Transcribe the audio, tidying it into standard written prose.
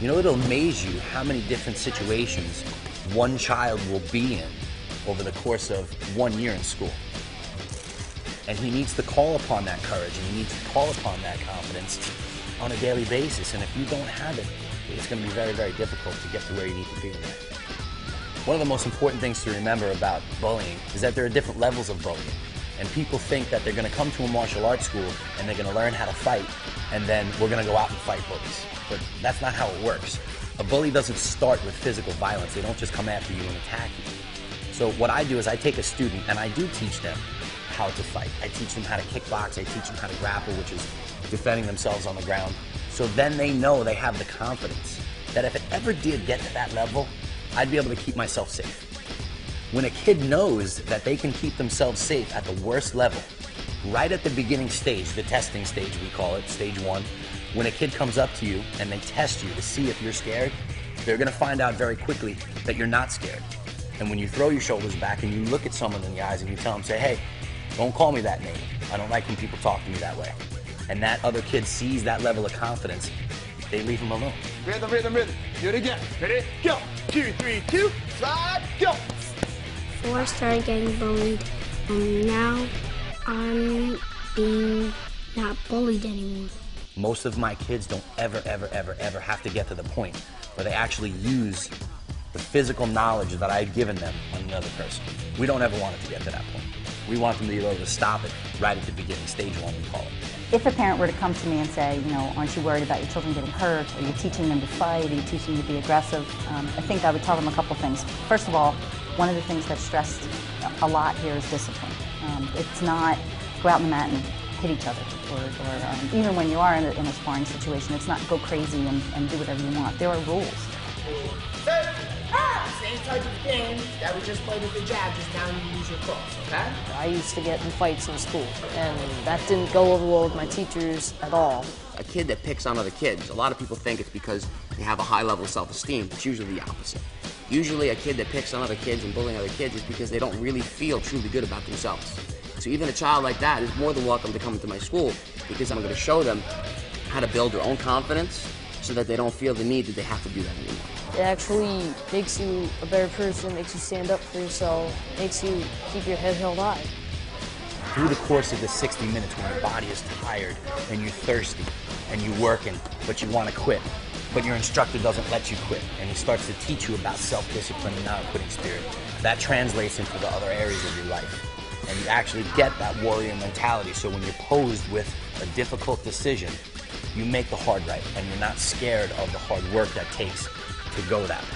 You know, it'll amaze you how many different situations one child will be in over the course of 1 year in school. And he needs to call upon that courage, and he needs to call upon that confidence on a daily basis. And if you don't have it, it's going to be very, very difficult to get to where you need to be in life. One of the most important things to remember about bullying is that there are different levels of bullying. And people think that they're going to come to a martial arts school and they're going to learn how to fight, and then we're going to go out and fight bullies. But that's not how it works. A bully doesn't start with physical violence. They don't just come after you and attack you. So what I do is I take a student and I do teach them how to fight. I teach them how to kickbox. I teach them how to grapple, which is defending themselves on the ground. So then they know they have the confidence that if it ever did get to that level, I'd be able to keep myself safe. When a kid knows that they can keep themselves safe at the worst level, right at the beginning stage, the testing stage we call it, stage 1, when a kid comes up to you and they test you to see if you're scared, they're going to find out very quickly that you're not scared. And when you throw your shoulders back and you look at someone in the eyes and you tell them, say, hey, don't call me that name. I don't like when people talk to me that way. And that other kid sees that level of confidence, they leave him alone. Rhythm, rhythm, rhythm. Do it again. Ready? Go. 2, 3, 2, slide, go. Before I started getting bullied, and now I'm being not bullied anymore. Most of my kids don't ever have to get to the point where they actually use the physical knowledge that I've given them on another person. We don't ever want it to get to that point. We want them to be able to stop it right at the beginning, stage 1 we call it. If a parent were to come to me and say, you know, aren't you worried about your children getting hurt? Are you teaching them to fight? Are you teaching them to be aggressive? I think I would tell them a couple things. First of all, one of the things that's stressed a lot here is discipline. It's not go out on the mat and hit each other, or even when you are in a sparring situation, it's not go crazy and do whatever you want. There are rules. Same type of game that we just played with the jab, just now you use your cross, okay? I used to get in fights in school, and that didn't go over well with my teachers at all. A kid that picks on other kids, a lot of people think it's because they have a high level of self-esteem. It's usually the opposite. Usually a kid that picks on other kids and bullying other kids is because they don't really feel truly good about themselves. So even a child like that is more than welcome to come into my school, because I'm going to show them how to build their own confidence so that they don't feel the need that they have to do that anymore. It actually makes you a better person, makes you stand up for yourself, makes you keep your head held high. Through the course of the 60 minutes when your body is tired and you're thirsty and you're working, but you want to quit, but your instructor doesn't let you quit, and he starts to teach you about self-discipline and non-quitting spirit, that translates into the other areas of your life. And you actually get that warrior mentality, so when you're posed with a difficult decision, you make the hard right, and you're not scared of the hard work that takes to go that way.